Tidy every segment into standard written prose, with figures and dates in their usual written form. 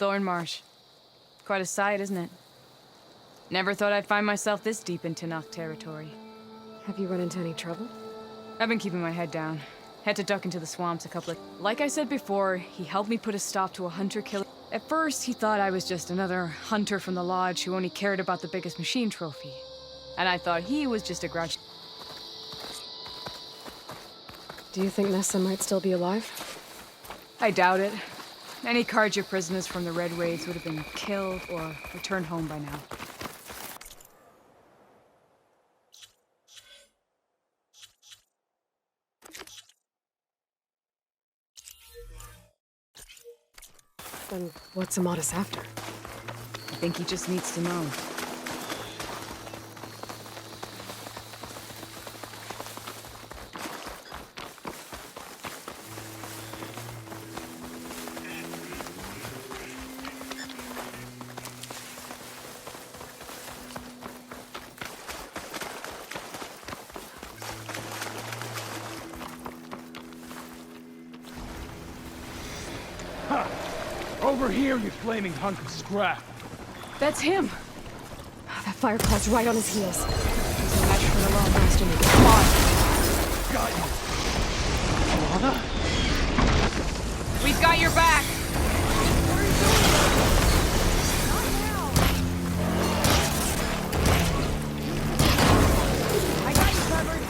thorn marsh. Quite a sight, isn't it? Never thought I'd find myself this deep in Tanakh territory. Have you run into any trouble? I've been keeping my head down. Had to duck into the swamps a couple of... Like I said before, he helped me put a stop to a hunter-killer. At first, he thought I was just another hunter from the lodge who only cared about the biggest machine trophy. And I thought he was just a grouch. Do you think Nessa might still be alive? I doubt it. Any Karja prisoners from the Red Waves would have been killed or returned home by now. Then what's Amatis after? I think he just needs to know. Over here, you flaming hunk of scrap! That's him! That fire cloud's right on his heels. He's a match for the long master. Come on! Got you! Alana? We've got your back! I got you covered!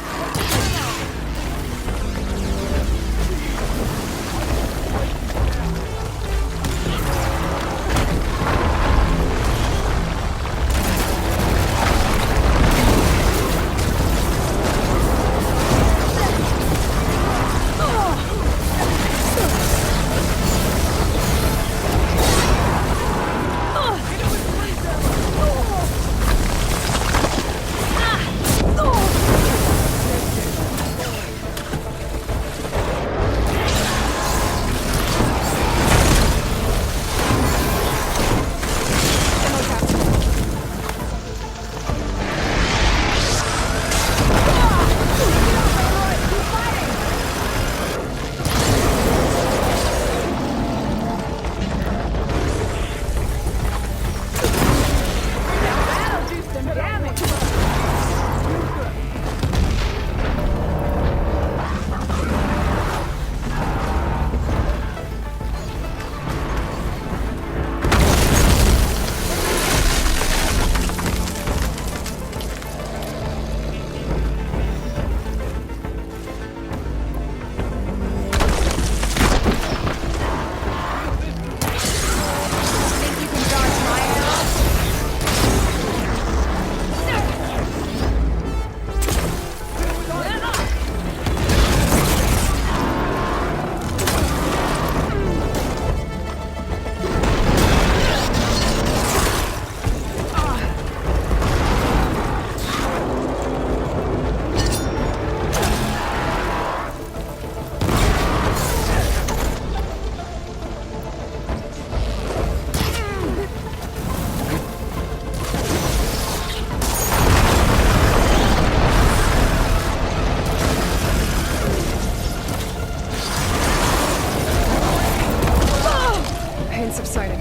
Subsiding.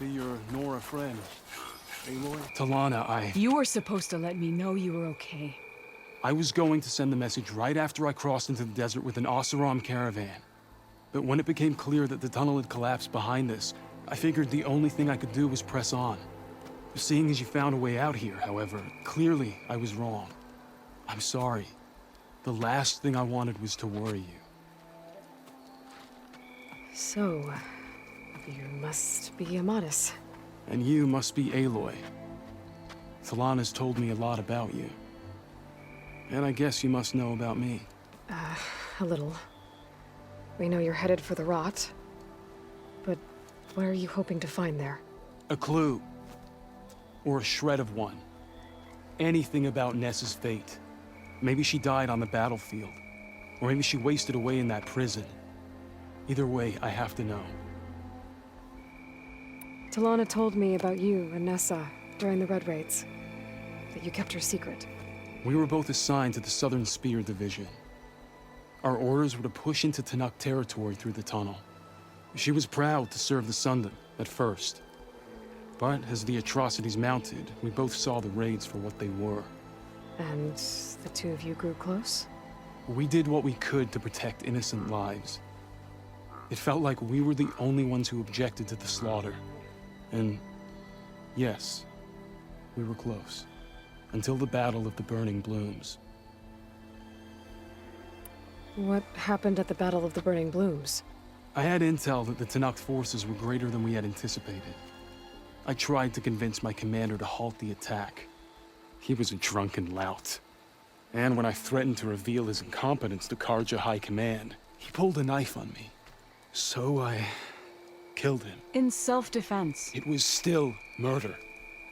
Be your Nora friend. Aloy? Talana, You were supposed to let me know you were okay. I was going to send the message right after I crossed into the desert with an Oseram caravan. But when it became clear that the tunnel had collapsed behind us, I figured the only thing I could do was press on. Seeing as you found a way out here, however, clearly I was wrong. I'm sorry. The last thing I wanted was to worry you. So, you must be Amatis. And you must be Aloy. Talana's told me a lot about you. And I guess you must know about me. A little. We know you're headed for the rot. But what are you hoping to find there? A clue. Or a shred of one. Anything about Nessa's fate. Maybe she died on the battlefield. Or maybe she wasted away in that prison. Either way, I have to know. Talana told me about you and Nessa during the Red Raids. That you kept her secret. We were both assigned to the Southern Spear Division. Our orders were to push into Tanuk territory through the tunnel. She was proud to serve the Sundom at first. But as the atrocities mounted, we both saw the raids for what they were. And the two of you grew close? We did what we could to protect innocent lives. It felt like we were the only ones who objected to the slaughter. And yes, we were close. Until the Battle of the Burning Blooms. What happened at the Battle of the Burning Blooms? I had intel that the Tanakh forces were greater than we had anticipated. I tried to convince my commander to halt the attack. He was a drunken lout. And when I threatened to reveal his incompetence to Karja High Command, he pulled a knife on me. So I killed him. In self-defense. It was still murder.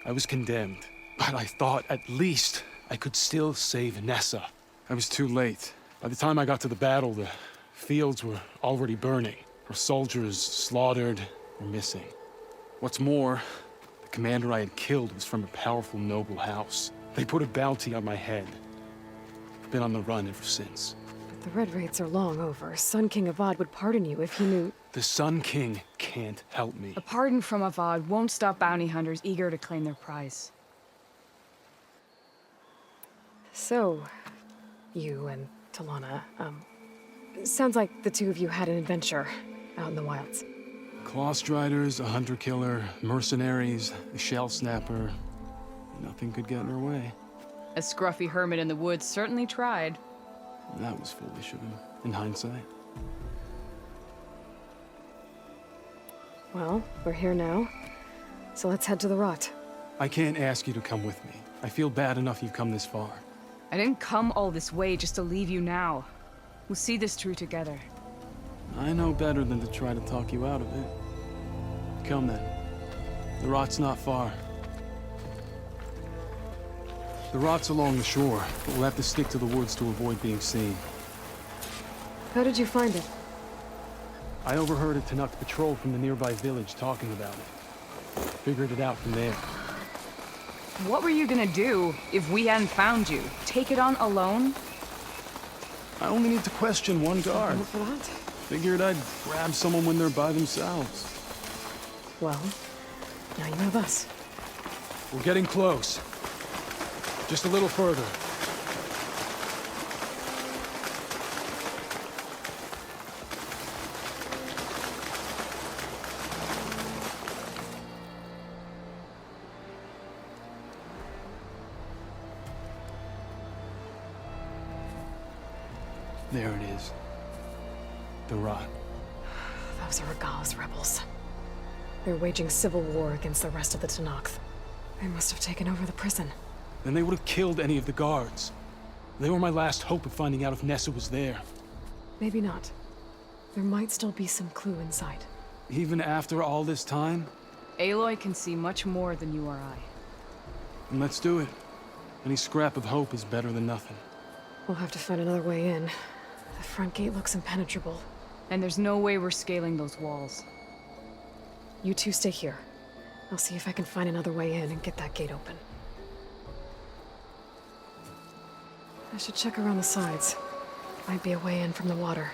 I was condemned. But I thought at least I could still save Nessa. I was too late. By the time I got to the battle, the fields were already burning. Our soldiers slaughtered or missing. What's more, the commander I had killed was from a powerful noble house. They put a bounty on my head. I've been on the run ever since. But the Red Raids are long over. Sun King Avad would pardon you if he knew... The Sun King can't help me. A pardon from Avad won't stop bounty hunters eager to claim their prize. So, you and Talana, sounds like the two of you had an adventure out in the wilds. Clawstriders, a hunter-killer, mercenaries, a shell snapper. Nothing could get in her way. A scruffy hermit in the woods certainly tried. That was foolish of him, in hindsight. Well, we're here now, so let's head to the Rot. I can't ask you to come with me. I feel bad enough you've come this far. I didn't come all this way just to leave you now. We'll see this through together. I know better than to try to talk you out of it. Come then. The Rot's not far. The Rot's along the shore, but we'll have to stick to the woods to avoid being seen. How did you find it? I overheard a Tanukh patrol from the nearby village talking about it. Figured it out from there. What were you gonna do if we hadn't found you? Take it on alone? I only need to question one guard. For that? Figured I'd grab someone when they're by themselves. Well, now you have us. We're getting close. Just a little further. There it is. The Rot. Those are Regal's rebels. They're waging civil war against the rest of the Tanakh. They must have taken over the prison. Then they would have killed any of the guards. They were my last hope of finding out if Nessa was there. Maybe not. There might still be some clue inside. Even after all this time? Aloy can see much more than you or I. Then let's do it. Any scrap of hope is better than nothing. We'll have to find another way in. The front gate looks impenetrable. And there's no way we're scaling those walls. You two stay here. I'll see if I can find another way in and get that gate open. I should check around the sides. Might be a way in from the water.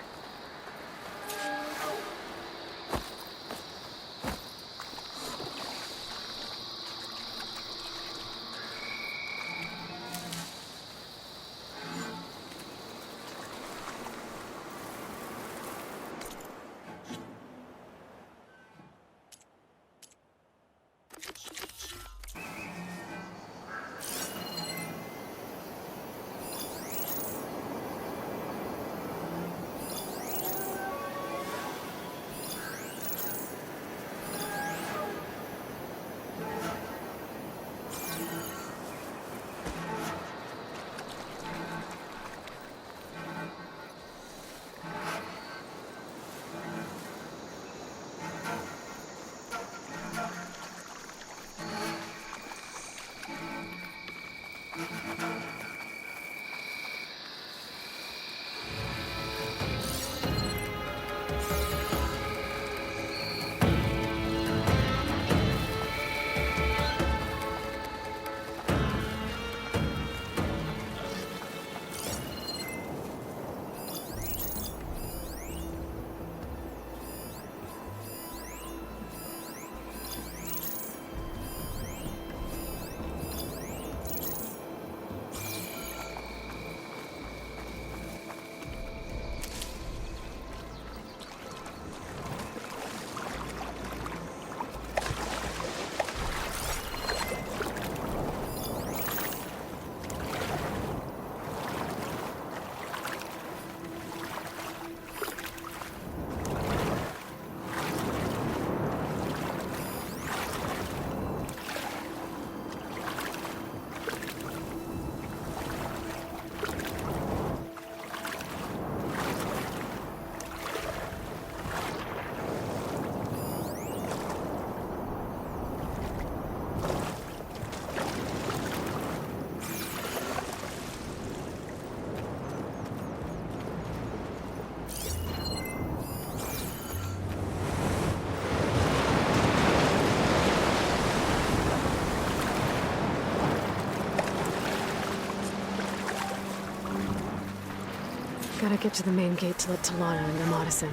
Gotta get to the main gate to let Talana and Yamadas in.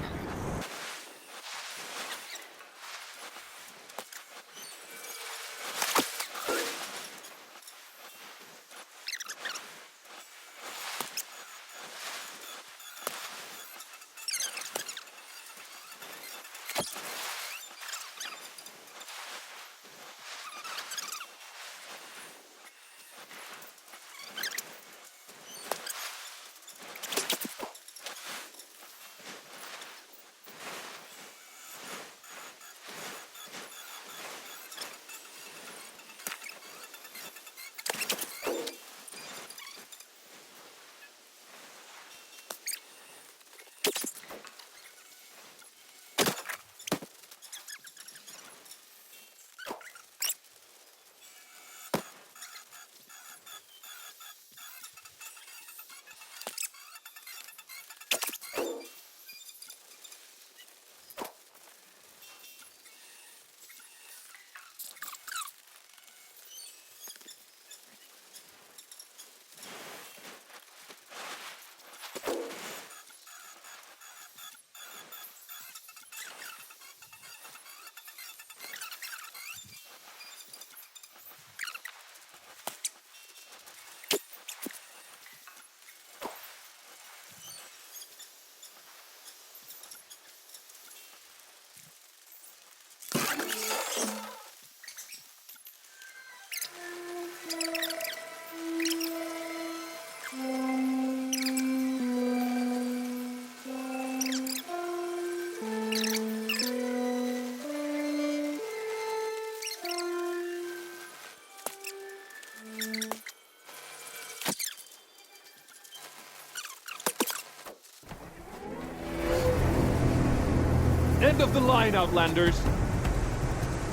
End of the line, Outlanders!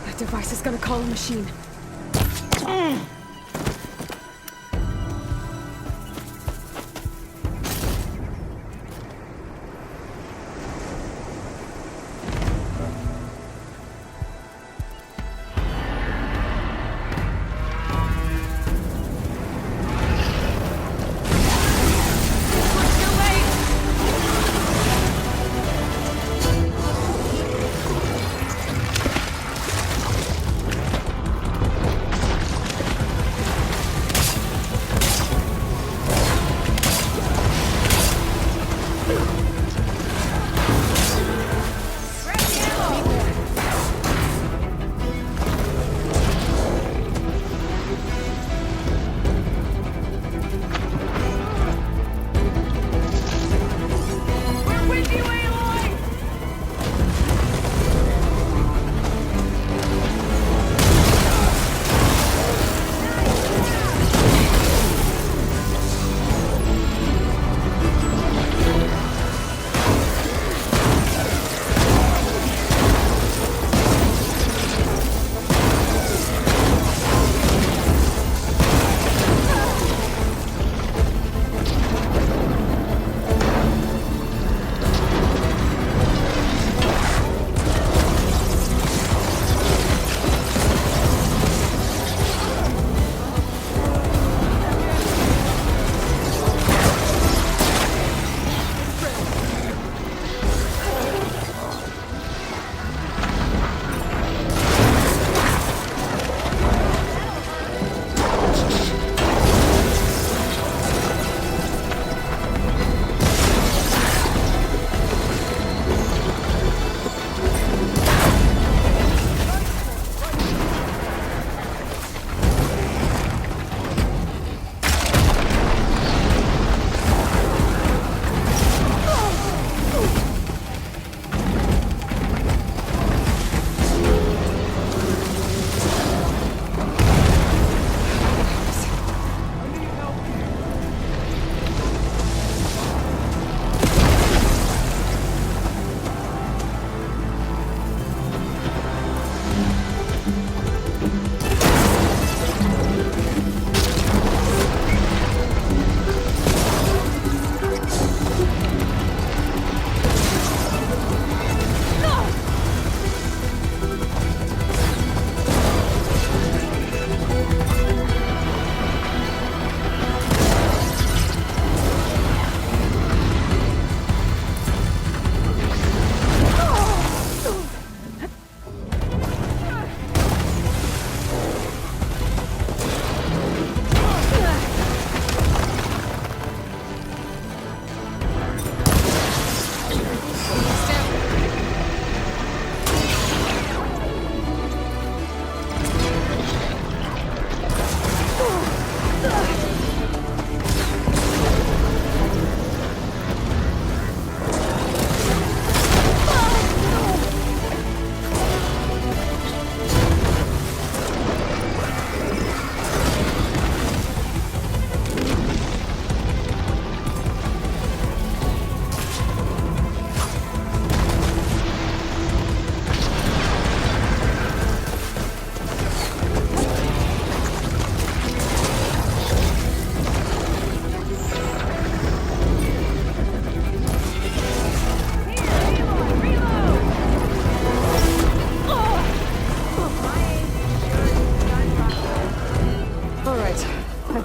That device is gonna call a machine.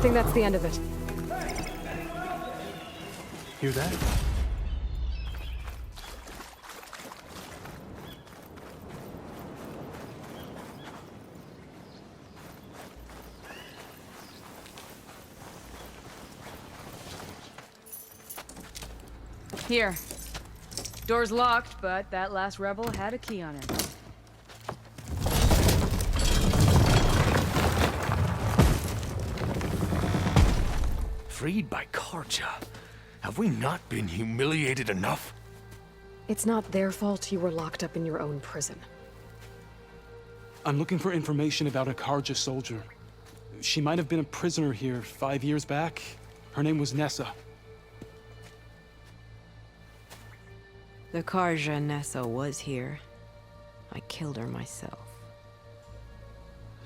think that's the end of it. Hear that? Here. Door's locked, but that last rebel had a key on it. Freed by Karja? Have we not been humiliated enough? It's not their fault you were locked up in your own prison. I'm looking for information about a Karja soldier. She might have been a prisoner here 5 years back. Her name was Nessa. The Karja Nessa was here. I killed her myself.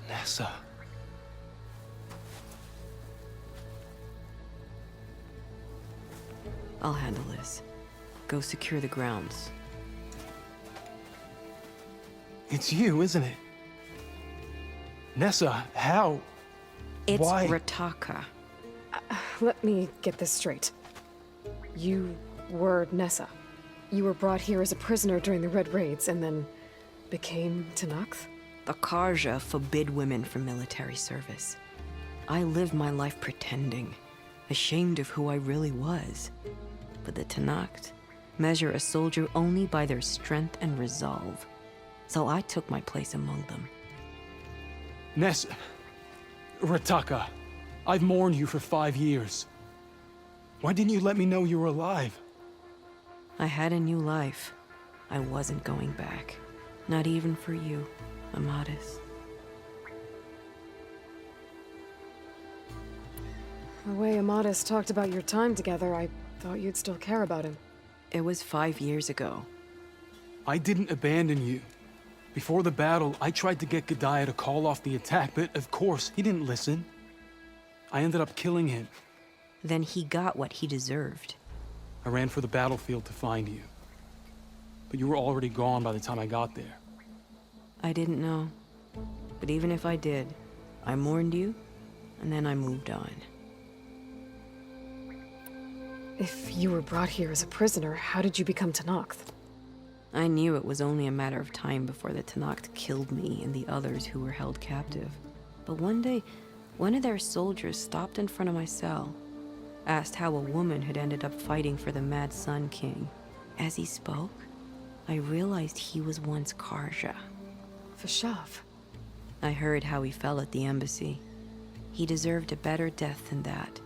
Nessa. I'll handle this. Go secure the grounds. It's you, isn't it? Nessa, how? It's Why? Rataka. Let me get this straight. You were Nessa. You were brought here as a prisoner during the Red Raids and then became Tenakth? The Karja forbid women from military service. I lived my life pretending, ashamed of who I really was. But the Tenakth measure a soldier only by their strength and resolve. So I took my place among them. Nessa. Rataka. I've mourned you for 5 years. Why didn't you let me know you were alive? I had a new life. I wasn't going back. Not even for you, Amadis. The way Amadis talked about your time together, I thought you'd still care about him. It was 5 years ago. I didn't abandon you. Before the battle, I tried to get Godiah to call off the attack, but of course, he didn't listen. I ended up killing him. Then he got what he deserved. I ran for the battlefield to find you. But you were already gone by the time I got there. I didn't know. But even if I did, I mourned you, and then I moved on. If you were brought here as a prisoner, how did you become Tenakth? I knew it was only a matter of time before the Tenakth killed me and the others who were held captive. But one day, one of their soldiers stopped in front of my cell, asked how a woman had ended up fighting for the Mad Sun King. As he spoke, I realized he was once Karja. Vashav. I heard how he fell at the embassy. He deserved a better death than that.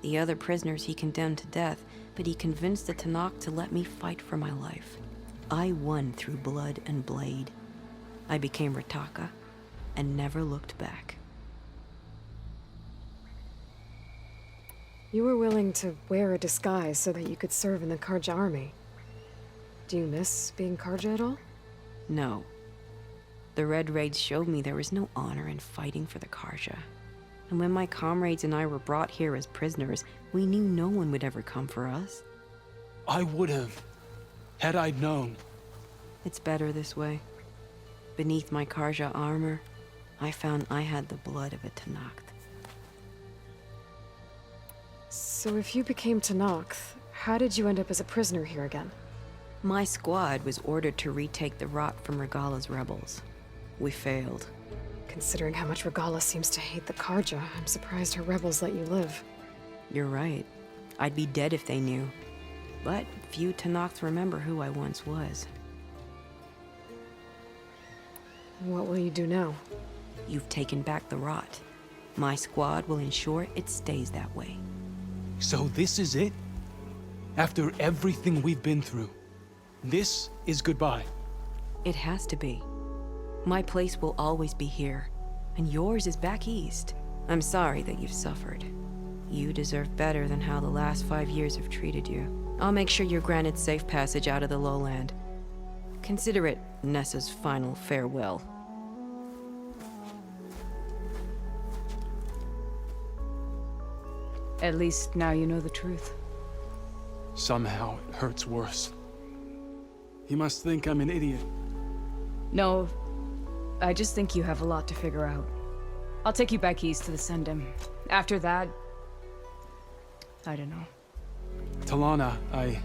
The other prisoners he condemned to death, but he convinced the Tenakth to let me fight for my life. I won through blood and blade. I became Rataka and never looked back. You were willing to wear a disguise so that you could serve in the Karja army. Do you miss being Karja at all? No. The Red Raids showed me there was no honor in fighting for the Karja. And when my comrades and I were brought here as prisoners, we knew no one would ever come for us. I would have, had I known. It's better this way. Beneath my Karja armor, I found I had the blood of a Tenakth. So if you became Tenakth, how did you end up as a prisoner here again? My squad was ordered to retake the Rot from Regala's rebels. We failed. Considering how much Regala seems to hate the Karja, I'm surprised her rebels let you live. You're right. I'd be dead if they knew. But few Tenakths remember who I once was. What will you do now? You've taken back the Rot. My squad will ensure it stays that way. So this is it? After everything we've been through, this is goodbye. It has to be. My place will always be here, and yours is back east. I'm sorry that you've suffered. You deserve better than how the last 5 years have treated you. I'll make sure you're granted safe passage out of the lowland. Consider it Nessa's final farewell. At least now you know the truth. Somehow it hurts worse. You must think I'm an idiot. No, I just think you have a lot to figure out. I'll take you back east to the Sendem. After that, I don't know. Talana, I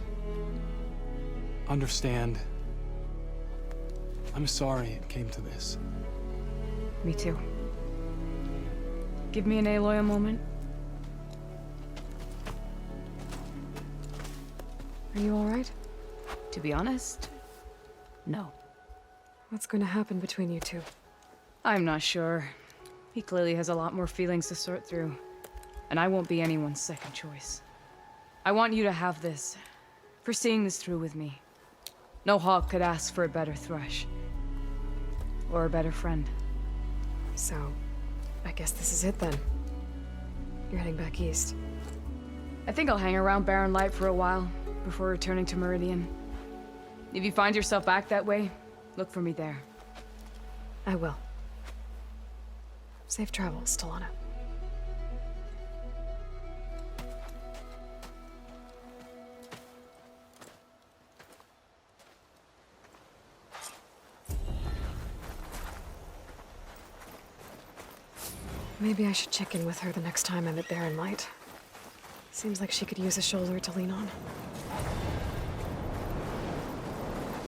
understand. I'm sorry it came to this. Me too. Give me an Aloy a moment. Are you alright? To be honest, no. What's going to happen between you two? I'm not sure. He clearly has a lot more feelings to sort through. And I won't be anyone's second choice. I want you to have this, for seeing this through with me. No hawk could ask for a better thrush. Or a better friend. So, I guess this is it then. You're heading back east. I think I'll hang around Barren Light for a while, before returning to Meridian. If you find yourself back that way, look for me there. I will. Safe travels, Talana. Maybe I should check in with her the next time I'm at Barren Light. Seems like she could use a shoulder to lean on.